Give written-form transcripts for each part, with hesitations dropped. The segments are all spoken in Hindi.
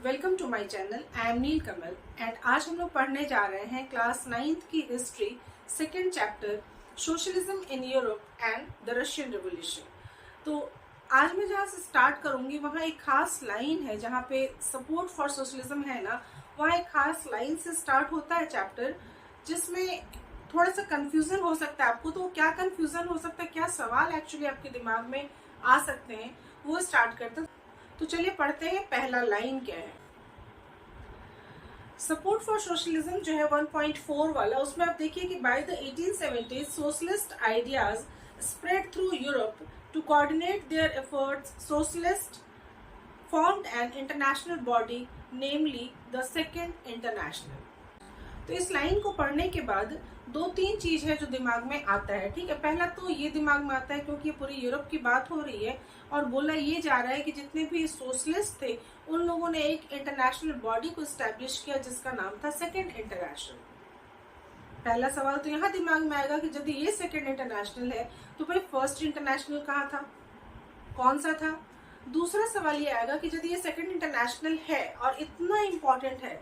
Welcome to my channel. I am Neel Kamal and आज हम लोग पढ़ने जा रहे हैं क्लास 9th की history second chapter socialism in Europe and the Russian revolution. तो आज मैं जहाँ से स्टार्ट करूँगी वहाँ एक खास लाइन है जहाँ पे सपोर्ट फॉर सोशलिज्म है ना, वहाँ एक खास लाइन से स्टार्ट होता है चैप्टर जिसमें थोड़ा सा कंफ्यूजन हो सकता है आपको। तो क्या कंफ्यूजन हो सकता है, क्या सवाल एक्चुअली आपके दिमाग में आ सकते हैं, वो स्टार्ट करते हैं। तो चलिए पढ़ते हैं पहला लाइन क्या है। सपोर्ट फॉर सोशलिज्म जो है 1.4 वाला, उसमें आप देखिए कि by the 1870s socialist ideas spread through Europe to coordinate their efforts. Socialist formed an international body namely the second international। तो इस लाइन को पढ़ने के बाद दो तीन चीज है जो दिमाग में आता है। ठीक है, पहला तो ये दिमाग में आता है क्योंकि ये पूरी यूरोप की बात हो रही है और बोला ये जा रहा है कि जितने भी सोशलिस्ट थे उन लोगों ने एक इंटरनेशनल बॉडी को स्टैब्लिश किया जिसका नाम था सेकेंड इंटरनेशनल। पहला सवाल तो यहाँ दिमाग में आएगा कि यदि ये सेकेंड इंटरनेशनल है तो भाई फर्स्ट इंटरनेशनल कहाँ था, कौन सा था। दूसरा सवाल ये आएगा कि यदि ये सेकेंड इंटरनेशनल है और इतना इम्पोर्टेंट है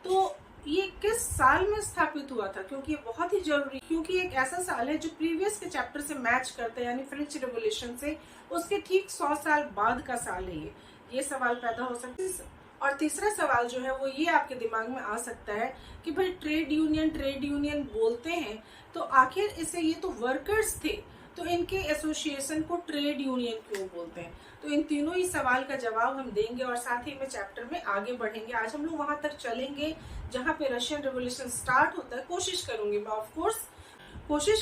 तो ये किस साल में स्थापित हुआ था, क्योंकि ये बहुत ही जरूरी, क्योंकि एक ऐसा साल है जो प्रीवियस के चैप्टर से मैच करता है, यानी फ्रेंच रिवॉल्यूशन से उसके ठीक 100 साल बाद का साल है ये सवाल पैदा हो सकता है। और तीसरा सवाल जो है वो ये आपके दिमाग में आ सकता है कि भाई ट्रेड यूनियन बोलते हैं तो आखिर इसे, ये तो वर्कर्स थे तो इनके एसोसिएशन को ट्रेड यूनियन क्यों बोलते हैं। तो इन तीनों ही सवाल का जवाब हम देंगे और साथ ही में चैप्टर में आगे बढ़ेंगे। आज हम लोग वहां तक चलेंगे जहां पे रशियन रिवॉल्यूशन स्टार्ट होता है। कोशिश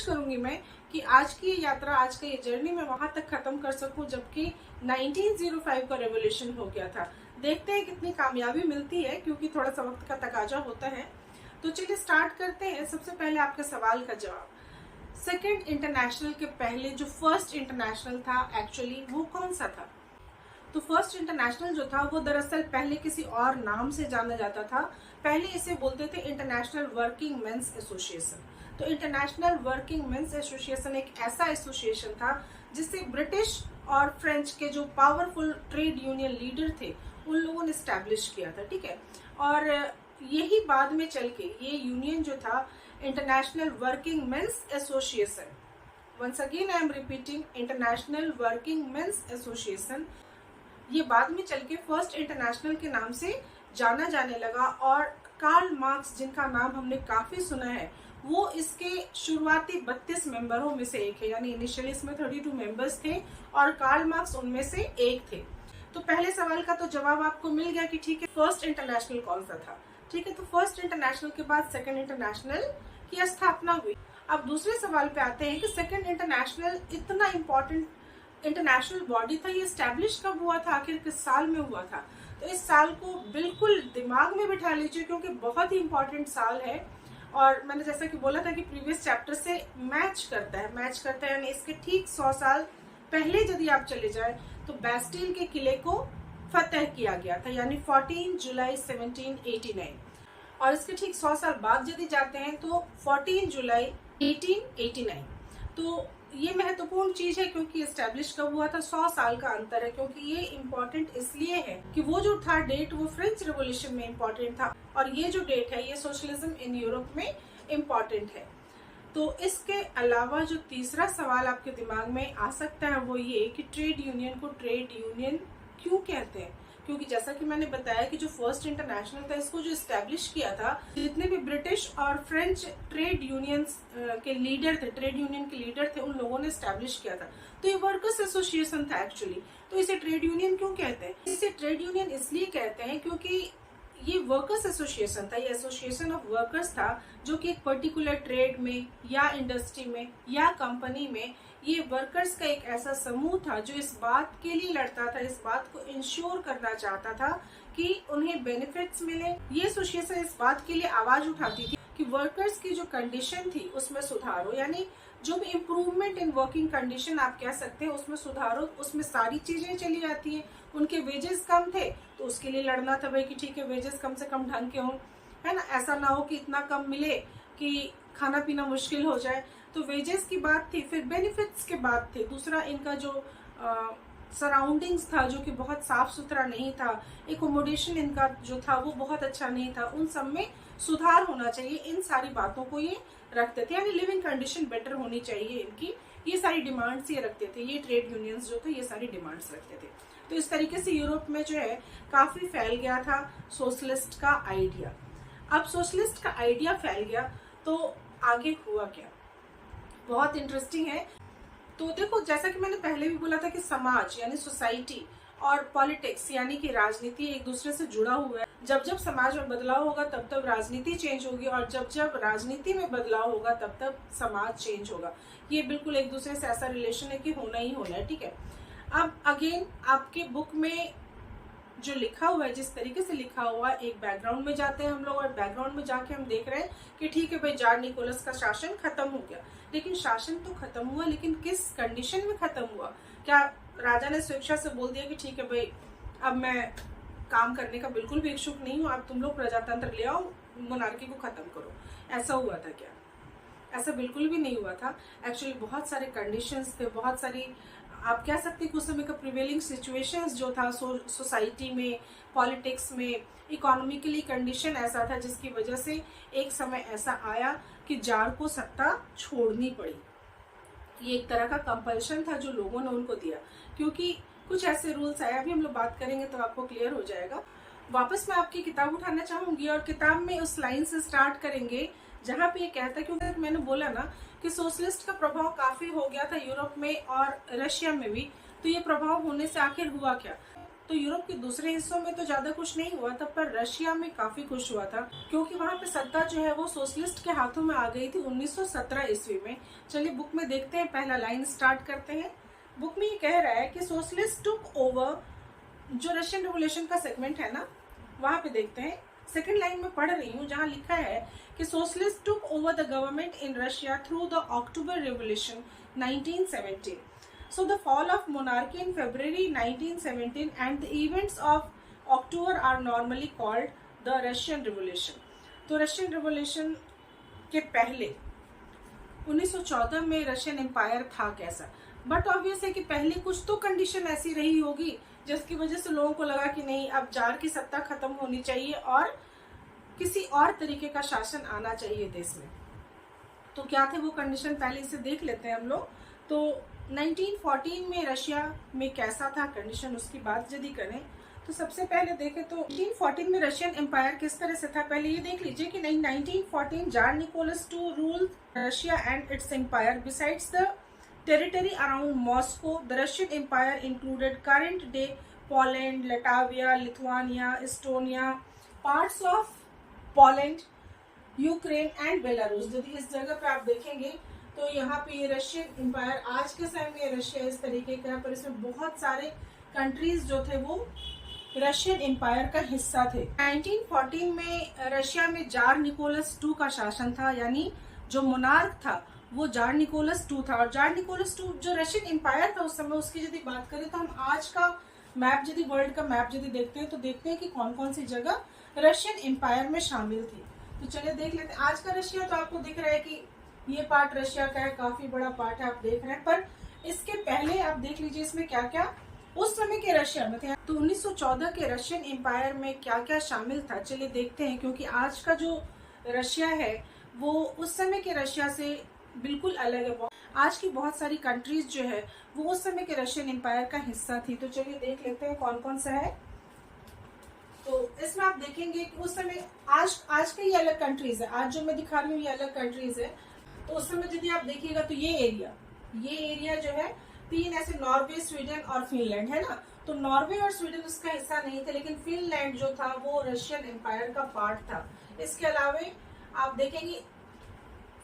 करूंगी मैं कि आज की ये यात्रा, आज का ये जर्नी मैं वहां तक खत्म कर सकूं जबकि 1905 का रेवोल्यूशन हो गया था। देखते हैं कितनी कामयाबी मिलती है, क्योंकि थोड़ा सा वक्त का तकाजा होता है। तो चलिए स्टार्ट करते हैं। सबसे पहले आपके सवाल का जवाब, सेकेंड इंटरनेशनल के पहले जो फर्स्ट इंटरनेशनल था एक्चुअली वो कौन सा था। तो फर्स्ट इंटरनेशनल जो था वो दरअसल पहले किसी और नाम से जाना जाता था। पहले इसे बोलते थे इंटरनेशनल वर्किंग मेंस एसोसिएशन। तो इंटरनेशनल वर्किंग मेंस एसोसिएशन एक ऐसा एसोसिएशन था जिसे ब्रिटिश और फ्रेंच के जो पावरफुल ट्रेड यूनियन लीडर थे उन लोगों ने स्टैब्लिश किया था। ठीक है, और यही बाद में चल के ये यूनियन जो था international working men's association, once again I am repeating, international working men's association, ये बाद में चल के फर्स्ट इंटरनेशनल के नाम से जाना जाने लगा। और कार्ल मार्क्स, जिनका नाम हमने काफी सुना है, वो इसके शुरुआती 32 मेंबरों में से एक है, यानी इनिशियली इसमें 32 मेंबर्स थे और कार्ल मार्क्स उनमें से एक थे। तो पहले सवाल का तो जवाब आपको मिल गया कि ठीक है फर्स्ट इंटरनेशनल कौन सा था। ठीक है, तो फर्स्ट इंटरनेशनल के बाद सेकेंड इंटरनेशनल की स्थापना हुई। अब दूसरे सवाल पे आते हैं कि सेकेंड इंटरनेशनल इतना इम्पोर्टेंट इंटरनेशनल बॉडी था, ये स्टैब्लिश कब हुआ था, आखिर किस साल में हुआ था। तो इस साल को बिल्कुल दिमाग में बिठा लीजिए क्योंकि बहुत ही इम्पोर्टेंट साल है और मैंने जैसा कि बोला था कि प्रीवियस चैप्टर से मैच करता है, यानी इसके ठीक 100 साल पहले यदि आप चले जाए तो बैस्टिल के किले को फतह किया गया था, यानी 14 जुलाई 1789। और इसके ठीक 100 साल बाद यदि जाते हैं तो 14 जुलाई 1889। तो ये महत्वपूर्ण चीज है क्योंकि एस्टेब्लिश कब हुआ था, 100 साल का अंतर है। क्योंकि ये इम्पोर्टेंट इसलिए है कि वो जो था डेट वो फ्रेंच रिवॉल्यूशन में इम्पोर्टेंट था और ये जो डेट है ये सोशलिज्म इन यूरोप में इम्पोर्टेंट है। तो इसके अलावा जो तीसरा सवाल आपके दिमाग में आ सकता है वो ये कि ट्रेड यूनियन को ट्रेड यूनियन क्यों कहते हैं, क्योंकि जैसा कि मैंने बताया कि जो फर्स्ट इंटरनेशनल था इसको जो एस्टेब्लिश किया था, जितने भी ब्रिटिश और फ्रेंच ट्रेड यूनियंस के लीडर थे, ट्रेड यूनियन के लीडर थे, उन लोगों ने एस्टेब्लिश किया था। तो ये वर्कर्स एसोसिएशन था एक्चुअली। तो इसे ट्रेड यूनियन क्यों कहते हैं, इसे ट्रेड यूनियन इसलिए कहते हैं क्योंकि ये वर्कर्स एसोसिएशन था, ये एसोसिएशन ऑफ वर्कर्स था जो कि एक पर्टिकुलर ट्रेड में या इंडस्ट्री में या कंपनी में ये वर्कर्स का एक ऐसा समूह था जो इस बात के लिए लड़ता था, इस बात को इंश्योर करना चाहता था कि उन्हें बेनिफिट्स मिले। ये एसोसिएशन इस बात के लिए आवाज उठाती थी कि वर्कर्स की जो कंडीशन थी उसमें सुधार हो, यानी जो भी इम्प्रूवमेंट इन वर्किंग कंडीशन आप कह सकते हैं उसमें सुधार हो। उसमें सारी चीजें चली जाती हैं। उनके वेजेस कम थे तो उसके लिए लड़ना था भाई कि ठीक है वेजेस कम से कम ढंग के हों, है ना, ऐसा ना हो कि इतना कम मिले कि खाना पीना मुश्किल हो जाए। तो वेजेस की बात थी, फिर बेनिफिट्स की बात थी। दूसरा इनका जो सराउंडिंग्स था जो कि बहुत साफ सुथरा नहीं था, एकोमोडेशन इनका जो था वो बहुत अच्छा नहीं था, उन सब में सुधार होना चाहिए, इन सारी बातों को ये रखते थे। यानी लिविंग कंडीशन बेटर होनी चाहिए इनकी, ये सारी डिमांड्स ये रखते थे। ये ट्रेड यूनियंस जो थे ये सारी डिमांड्स रखते थे। तो इस तरीके से यूरोप में जो है काफी फैल गया था सोशलिस्ट का आइडिया। अब सोशलिस्ट का आइडिया फैल गया तो आगे हुआ क्या, बहुत इंटरेस्टिंग है। तो देखो, जैसा कि मैंने पहले भी बोला था कि समाज यानी सोसाइटी और पॉलिटिक्स यानी कि राजनीति एक दूसरे से जुड़ा हुआ है। जब जब समाज में बदलाव होगा तब तब राजनीति चेंज होगी, और जब जब राजनीति में बदलाव होगा तब तब समाज चेंज होगा। ये बिल्कुल एक दूसरे से ऐसा रिलेशन है कि होना ही होना है, ठीक है। अब अगेन आपके बुक में जो लिखा हुआ है, जिस तरीके से लिखा हुआ है, एक बैकग्राउंड में जाते हैं हम लोग, और बैकग्राउंड में जाके हम देख रहे हैं कि ठीक है भाई, जार निकोलस का शासन खत्म हो गया। लेकिन शासन तो खत्म हुआ, लेकिन किस कंडीशन में खत्म हुआ? क्या राजा ने स्वेच्छा से बोल दिया कि ठीक है भाई, अब मैं काम करने का बिल्कुल भी इच्छुक नहीं हूँ, अब तुम लोग प्रजातंत्र ले आओ, मोनार्की को खत्म करो, ऐसा हुआ था क्या? ऐसा बिल्कुल भी नहीं हुआ था। एक्चुअली बहुत सारे कंडीशंस थे, बहुत सारी, आप कह सकते हैं कि उस समय का प्रिवेलिंग सिचुएशंस जो था सोसाइटी में, पॉलिटिक्स में, इकोनॉमिकली कंडीशन ऐसा था जिसकी वजह से एक समय ऐसा आया कि जार को सत्ता छोड़नी पड़ी। ये एक तरह का कंपल्शन था जो लोगों ने उनको दिया, क्योंकि कुछ ऐसे रूल्स आए, अभी हम लोग बात करेंगे तो आपको क्लियर हो जाएगा। वापस मैं आपकी किताब उठाना चाहूंगी और किताब में उस लाइन से स्टार्ट करेंगे जहाँ पे ये कहता है, क्योंकि मैंने बोला ना कि सोशलिस्ट का प्रभाव काफी हो गया था यूरोप में और रशिया में भी। तो ये प्रभाव होने से आखिर हुआ क्या? तो यूरोप के दूसरे हिस्सों में तो ज्यादा कुछ नहीं हुआ था, पर रशिया में काफी कुछ हुआ था, क्योंकि वहां पे सत्ता जो है वो सोशलिस्ट के हाथों में आ गई थी 1917 ईस्वी में। चलिए बुक में देखते हैं, पहला लाइन स्टार्ट करते हैं। बुक में ये कह रहा है कि सोशलिस्ट टुक ओवर, जो रशियन रिवोल्यूशन का सेगमेंट है ना, वहां पे देखते हैं। सेकंड लाइन में पढ़ रही हूँ जहाँ लिखा है कि socialist took over the government in Russia through the October revolution 1917. So the fall of monarchy in February 1917 and the events of October are normally called the Russian Revolution. तो रशियन रिवोल्यूशन के पहले 1914 में रशियन एम्पायर था कैसा? बट ऑब्वियस है कि पहले कुछ तो कंडीशन ऐसी रही होगी जिसकी वजह से लोगों को लगा कि नहीं, अब जार की सत्ता खत्म होनी चाहिए और किसी और तरीके का शासन आना चाहिए देश में। तो क्या थे वो कंडीशन, पहले इसे देख लेते हैं हम लोग। तो 1914 में रशिया में कैसा था कंडीशन, उसकी बात यदि करें तो सबसे पहले देखें तो 1914 में रशियन एम्पायर किस तरह से था, पहले ये देख लीजिए कि 1914 tsar Nicholas II rule Russia and its empire. Besides the territory around Moscow, the Russian Empire included current-day Poland, Latvia, Lithuania, Estonia, parts of Poland, Ukraine and Belarus. यदि इस जगह पे आप देखेंगे तो यहाँ पे ये रशियन एम्पायर आज के समय में रशिया इस तरीके का है, पर इसमें बहुत सारे कंट्रीज जो थे वो रशियन एम्पायर का हिस्सा थे। 1914 में रशिया में जार निकोलस II का शासन था, यानी जो मोनार्क था वो जार निकोलस II था। और जार निकोलस II जो रशियन एम्पायर था उस समय, उसकी यदि बात करें तो हम आज का मैप यदि वर्ल्ड का मैप यदि देखते हैं तो देखते हैं कि कौन कौन सी जगह रशियन एम्पायर में शामिल थी। तो चलिए देख लेते हैं। आज का रशिया तो आपको दिख रहा है कि ये पार्ट रशिया का है, काफी बड़ा पार्ट है, आप देख रहे हैं। पर इसके पहले आप देख लीजिए इसमें क्या क्या उस समय के रशिया में थे। तो 1914 के रशियन एम्पायर में क्या क्या शामिल था, चलिए देखते हैं। क्योंकि आज का जो रशिया है वो उस समय के रशिया से बिल्कुल अलग है। आज की बहुत सारी कंट्रीज जो है वो उस समय के रशियन एम्पायर का हिस्सा थी। तो चलिए देख लेते हैं कौन कौन सा है। तो इसमें आप देखेंगे कि उस समय आज के ये अलग कंट्रीज है, आज जो मैं दिखा रही हूँ ये अलग कंट्रीज है। तो उस समय यदि आप देखिएगा तो ये एरिया जो है तीन ऐसे, नॉर्वे, स्वीडन और फिनलैंड है ना। तो नॉर्वे और स्वीडन उसका हिस्सा नहीं थे, लेकिन फिनलैंड जो था वो रशियन एम्पायर का पार्ट था। इसके अलावा आप देखेंगे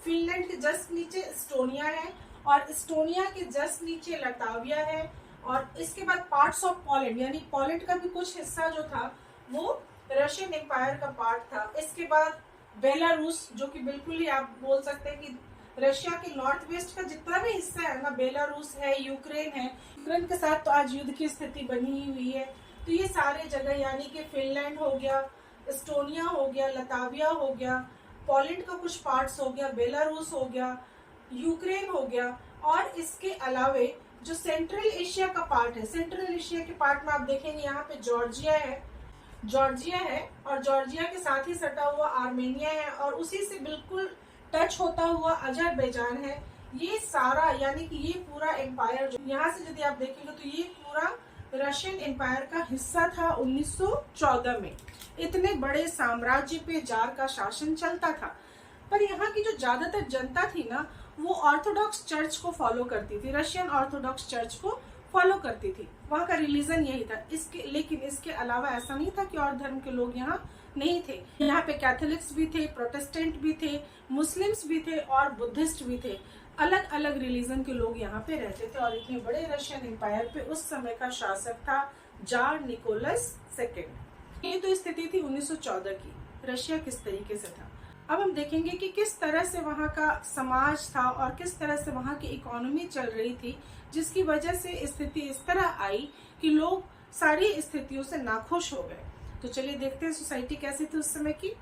फिनलैंड के जस्ट नीचे एस्टोनिया है और एस्टोनिया के जस्ट नीचे लताविया है। और इसके बाद पार्ट्स ऑफ पोलैंड, यानी पोलैंड का भी कुछ हिस्सा जो था वो रशियन एम्पायर का पार्ट था। इसके बाद बेलारूस, जो कि बिल्कुल ही आप बोल सकते हैं कि रशिया के नॉर्थ वेस्ट का जितना भी हिस्सा है ना, बेलारूस है, यूक्रेन है। यूक्रेन के साथ तो आज युद्ध की स्थिति बनी हुई है। तो ये सारे जगह, यानी कि फिनलैंड हो गया, एस्टोनिया हो गया, लताविया हो गया, पोलैंड का कुछ पार्ट्स हो गया, बेलारूस हो गया, यूक्रेन हो गया, और इसके अलावे जो सेंट्रल एशिया का पार्ट है, सेंट्रल एशिया के पार्ट में आप देखेंगे यहाँ पे जॉर्जिया है, और जॉर्जिया के साथ ही सटा हुआ आर्मेनिया है, और उसी से बिल्कुल टच होता हुआ अजरबैजान है। ये सारा यानी कि ये पूरा एम्पायर जो यहाँ से यदि आप देखेंगे तो ये पूरा रशियन एम्पायर का हिस्सा था 1914 में। इतने बड़े साम्राज्य पे जार का शासन चलता था। पर यहाँ की जो ज्यादातर जनता थी ना, वो ऑर्थोडॉक्स चर्च को फॉलो करती थी, रशियन ऑर्थोडॉक्स चर्च को फॉलो करती थी। वहाँ का रिलीजन यही था। लेकिन इसके अलावा ऐसा नहीं था कि और धर्म के लोग यहाँ नहीं थे। यहाँ पे कैथोलिक्स भी थे, प्रोटेस्टेंट भी थे, मुस्लिम्स भी थे और बुद्धिस्ट भी थे। अलग अलग रिलीजन के लोग यहाँ पे रहते थे। और इतने बड़े रशियन एम्पायर पे उस समय का शासक था जार निकोलस सेकेंड। ये तो स्थिति थी 1914 की। रशिया किस तरीके से था, अब हम देखेंगे कि किस तरह से वहाँ का समाज था और किस तरह से वहाँ की इकोनॉमी चल रही थी, जिसकी वजह से स्थिति इस तरह आई कि लोग सारी स्थितियों से नाखुश हो गए। तो चलिए देखते हैं सोसाइटी कैसी थी उस समय की।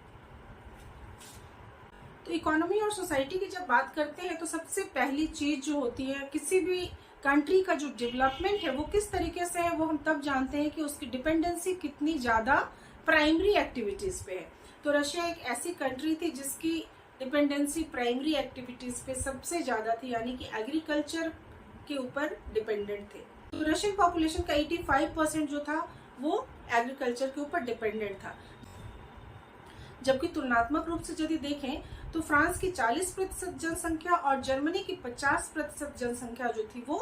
तो इकोनॉमी और सोसाइटी की जब बात करते हैं तो सबसे पहली चीज जो होती है किसी भी कंट्री का जो डेवलपमेंट है वो किस तरीके से है, वो हम तब जानते हैं कि उसकी डिपेंडेंसी कितनी ज्यादा प्राइमरी एक्टिविटीज पे है। तो रशिया एक ऐसी कंट्री थी जिसकी डिपेंडेंसी प्राइमरी एक्टिविटीज पे सबसे ज्यादा थी, यानी कि एग्रीकल्चर के ऊपर डिपेंडेंट थे। तो रशियन पॉपुलेशन का 85% जो था वो एग्रीकल्चर के ऊपर डिपेंडेंट था। जबकि तुलनात्मक रूप से यदि देखें तो फ्रांस की 40% जनसंख्या और जर्मनी की 50% जनसंख्या जो थी वो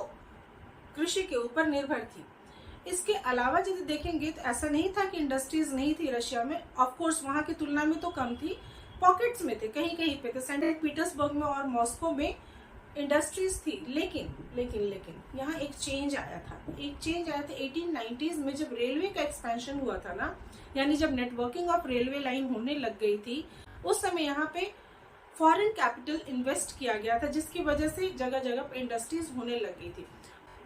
कृषि के ऊपर निर्भर थी। इसके अलावा यदि देखेंगे तो ऐसा नहीं था कि इंडस्ट्रीज नहीं थी रशिया में। ऑफ कोर्स वहां की तुलना में तो कम थी, पॉकेट्स में थे, कहीं कहीं पे थे। सेंट पीटर्सबर्ग में और मॉस्को में इंडस्ट्रीज थी। लेकिन यहाँ एक चेंज आया था। 1890s में जब रेलवे का एक्सपेंशन हुआ था ना, यानी जब नेटवर्किंग ऑफ रेलवे लाइन होने लग गई थी, उस समय यहाँ पे फॉरेन कैपिटल इन्वेस्ट किया गया था, जिसकी वजह से जगह जगह पे इंडस्ट्रीज होने लग गई थी।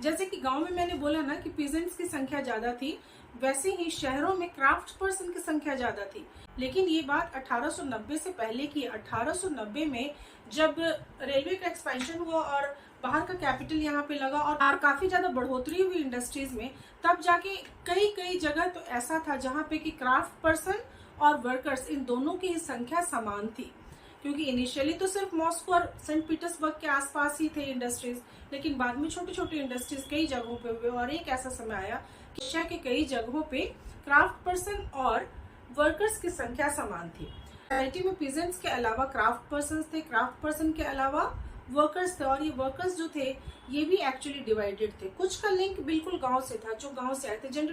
जैसे कि गांव में मैंने बोला ना कि पीजेंट्स की संख्या ज्यादा थी, वैसे ही शहरों में क्राफ्ट पर्सन की संख्या ज्यादा थी। लेकिन ये बात 1890 से पहले की। 1890 में जब रेलवे का एक्सपेंशन हुआ और बाहर का कैपिटल यहाँ पे लगा और काफी ज्यादा बढ़ोतरी हुई इंडस्ट्रीज में, तब जाके कई जगह तो ऐसा था जहाँ पे कि क्राफ्ट पर्सन और वर्कर्स इन दोनों की संख्या समान थी। क्योंकि इनिशियली तो सिर्फ मॉस्को और सेंट पीटर्सबर्ग के आसपास ही थे इंडस्ट्रीज, लेकिन बाद में छोटे छोटे इंडस्ट्रीज कई जगहों पे हुए और एक ऐसा समय आया कि रशिया के कई जगहों पे क्राफ्ट पर्सन और वर्कर्स की संख्या समान थी। सोसाइटी में पीजेंट्स के अलावा क्राफ्ट पर्सन थे, क्राफ्ट पर्सन के अलावा वर्कर्स थे, और ये वर्कर्स जो थे ये भी एक्चुअली डिवाइडेड थे। कुछ का लिंक बिल्कुल गाँव से था, जो गाँव से आए थे।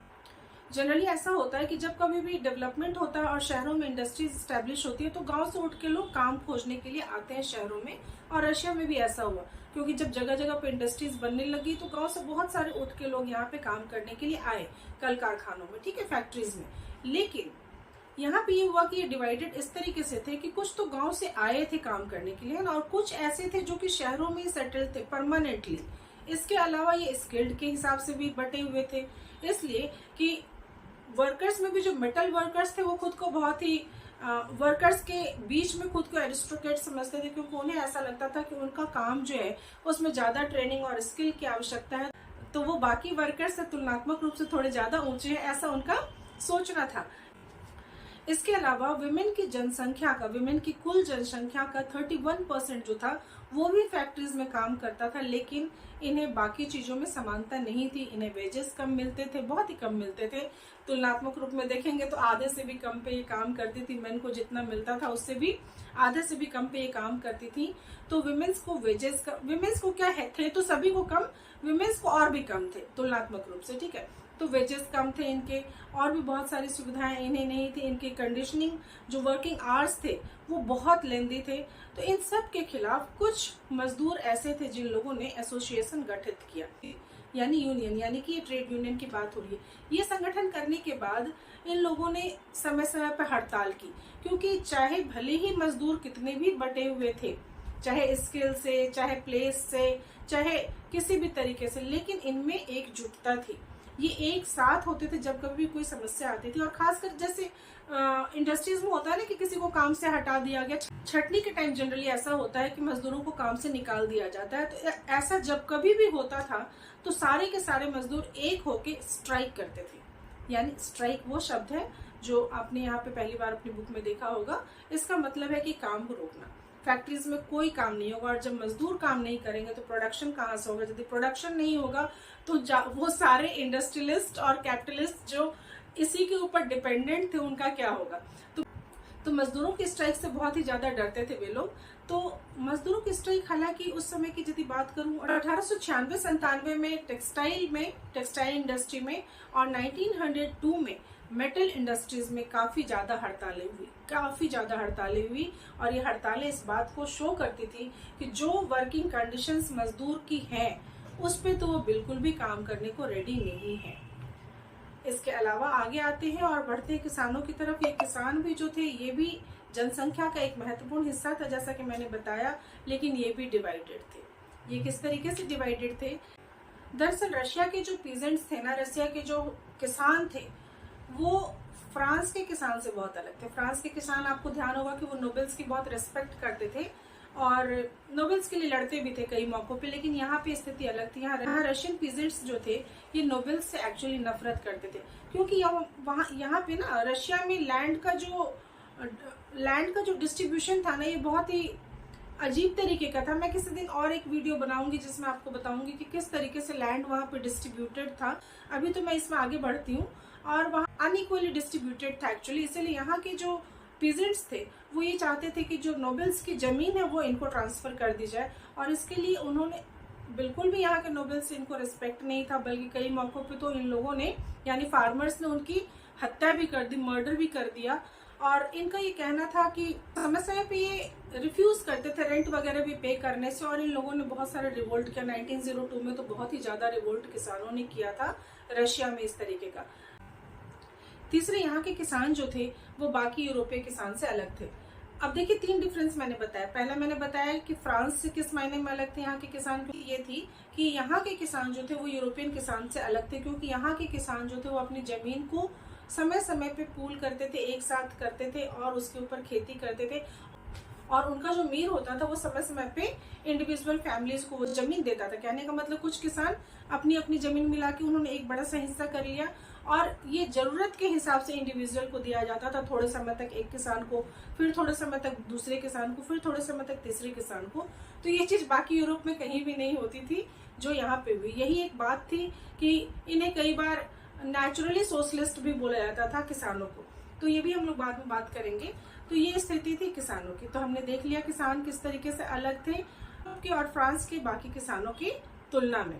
जनरली ऐसा होता है कि जब कभी भी डेवलपमेंट होता है और शहरों में इंडस्ट्रीज स्टैब्लिश होती है तो गांव से उठ के लोग काम खोजने के लिए आते हैं शहरों में। और रशिया में भी ऐसा हुआ, क्योंकि जब जगह जगह पे इंडस्ट्रीज बनने लगी तो गांव से बहुत सारे उठ के लोग यहाँ पे काम करने के लिए आए, कल कारखानों में, ठीक है, फैक्ट्रीज में। लेकिन यहाँ पे ये हुआ कि ये डिवाइडेड इस तरीके से थे कि कुछ तो गाँव से आए थे काम करने के लिए और कुछ ऐसे थे जो कि शहरों में ही सेटल थे परमानेंटली। इसके अलावा ये स्किल्ड के हिसाब से भी बटे हुए थे, इसलिए कि वर्कर्स में भी जो मेटल वर्कर्स थे वो खुद को बहुत ही वर्कर्स के बीच में खुद को एरिस्टोक्रेट समझते थे, क्योंकि उन्हें ऐसा लगता था कि उनका काम जो है उसमें ज्यादा ट्रेनिंग और स्किल की आवश्यकता है, तो वो बाकी वर्कर्स से तुलनात्मक रूप से थोड़े ज्यादा ऊंचे हैं, ऐसा उनका सोचना था। इसके अलावा विमेन की जनसंख्या का, विमेन की कुल जनसंख्या का 31% जो था वो भी फैक्ट्रीज में काम करता था, लेकिन इन्हें बाकी चीजों में समानता नहीं थी। इन्हें वेजेस कम मिलते थे, बहुत ही कम मिलते थे। तुलनात्मक रूप में देखेंगे तो आधे से भी कम पे ये काम करती थी। मेन को जितना मिलता था उससे भी आधे से भी कम पे ये काम करती थी। तो विमेन्स को वेजेस का, विमेन्स को क्या है, थे तो सभी को कम, विमेन्स को और भी कम थे तुलनात्मक रूप से, ठीक है। तो वेजेस कम थे इनके, और भी बहुत सारी सुविधाएं इन्हें नहीं थी। इनकी कंडीशनिंग, जो वर्किंग आवर्स थे वो बहुत लेंदी थे। तो इन सब के खिलाफ कुछ मजदूर ऐसे थे जिन लोगों ने एसोसिएशन गठित किया, यानी यूनियन, यानी कि ये ट्रेड यूनियन की बात हो रही है। ये संगठन करने के बाद इन लोगों ने समय समय पर हड़ताल की, क्योंकि चाहे भले ही मजदूर कितने भी बटे हुए थे, चाहे स्किल से, चाहे प्लेस से, चाहे किसी भी तरीके से, लेकिन इनमें एकजुटता थी। ये एक साथ होते थे जब कभी भी कोई समस्या आती थी। और खासकर जैसे इंडस्ट्रीज में होता है ना कि किसी को काम से हटा दिया गया, छटनी के टाइम जनरली ऐसा होता है कि मजदूरों को काम से निकाल दिया जाता है। तो ऐसा जब कभी भी होता था तो सारे के सारे मजदूर एक होके स्ट्राइक करते थे। यानी स्ट्राइक वो शब्द है जो आपने यहाँ पे पहली बार अपनी बुक में देखा होगा। इसका मतलब है कि काम को रोकना। फैक्ट्रीज में कोई काम नहीं होगा, और जब मजदूर काम नहीं करेंगे तो प्रोडक्शन कहाँ से होगा। यदि प्रोडक्शन नहीं होगा तो वो सारे इंडस्ट्रियलिस्ट और कैपिटलिस्ट जो इसी के ऊपर डिपेंडेंट थे उनका क्या होगा। तो मजदूरों की स्ट्राइक से बहुत ही ज्यादा डरते थे वे लोग। तो मजदूरों की स्ट्राइक, हालांकि उस समय की यदि बात करूं, और 1896-97 में टेक्सटाइल इंडस्ट्री में और 1902 में मेटल इंडस्ट्रीज में काफी ज्यादा हड़तालें हुई। और ये हड़तालें इस बात को शो करती थी कि जो वर्किंग कंडीशंस मजदूर की हैं उस पे तो वो बिल्कुल भी काम करने को रेडी नहीं है। इसके अलावा आगे आते हैं और बढ़ते हैं किसानों की तरफ। ये किसान भी जो थे ये भी जनसंख्या का एक महत्वपूर्ण हिस्सा था, जैसा कि मैंने बताया, लेकिन ये भी डिवाइडेड थे। ये किस तरीके से डिवाइडेड थे? दरअसल रशिया के जो पीजेंट्स थे ना, रशिया के जो किसान थे, वो फ्रांस के किसान से बहुत अलग थे। फ्रांस के किसान, आपको ध्यान होगा कि वो नोबेल्स की बहुत रिस्पेक्ट करते थे और नोबेल्स के लिए लड़ते भी थे कई मौकों पे। लेकिन यहाँ पे स्थिति अलग थी। यहाँ रशियन पीजेंट्स जो थे ये नोबेल्स से एक्चुअली नफरत करते थे, क्योंकि यहाँ पे ना रशिया में लैंड का जो डिस्ट्रीब्यूशन था ना, ये बहुत ही अजीब तरीके का था। मैं किसी दिन और एक वीडियो बनाऊंगी जिसमें आपको बताऊंगी कि किस तरीके से लैंड वहाँ पे डिस्ट्रीब्यूटेड था। अभी तो मैं इसमें आगे बढ़ती हूँ। और वहाँ अनइक्वली डिस्ट्रीब्यूटेड था एक्चुअली। इसीलिए यहाँ के जो पीजेंट्स थे वो ये चाहते थे कि जो नोबेल्स की जमीन है वो इनको ट्रांसफर कर दी जाए। और इसके लिए उन्होंने बिल्कुल भी, यहाँ के नोबेल्स से इनको रिस्पेक्ट नहीं था, बल्कि कई मौकों पे तो इन लोगों ने, यानी फार्मर्स ने, उनकी हत्या भी कर दी, मर्डर भी कर दिया। और इनका ये कहना था कि समय समय पे ये रिफ्यूज करते थे रेंट वगैरह भी पे करने से। और इन लोगों ने बहुत सारे रिवोल्ट किया। 1902 में तो बहुत ही ज्यादा रिवोल्ट किसानों ने किया था रशिया में इस तरीके का। तीसरे, यहाँ के किसान जो थे वो बाकी यूरोपीय किसान से अलग थे। अब देखिए 3 डिफरेंस मैंने बताया। पहला मैंने बताया कि फ्रांस से किस मायने में अलग थे यहाँ के किसान, ये थी कि यहाँ के किसान जो थे वो यूरोपियन किसान से अलग थे, क्योंकि यहाँ के किसान जो थे वो अपनी जमीन को समय समय पे पूल करते थे, एक साथ करते थे और उसके ऊपर खेती करते थे। और उनका जो मीर होता था वो समय समय पे इंडिविजुअल फैमिलीज को वो जमीन देता था। कहने का मतलब कुछ किसान अपनी अपनी जमीन मिला के उन्होंने एक बड़ा सा हिस्सा कर लिया, और ये जरूरत के हिसाब से इंडिविजुअल को दिया जाता था। थोड़े समय तक एक किसान को, फिर थोड़े समय तक दूसरे किसान को, फिर थोड़े समय तक तीसरे किसान को। तो ये चीज बाकी यूरोप में कहीं भी नहीं होती थी जो यहाँ पे हुई। यही एक बात थी कि इन्हें कई बार नेचुरली सोशलिस्ट भी बोला जाता था किसानों को। तो ये भी हम लोग बाद में बात करेंगे। तो ये स्थिति थी किसानों की। तो हमने देख लिया किसान किस तरीके से अलग थे और फ्रांस के बाकी किसानों की तुलना में।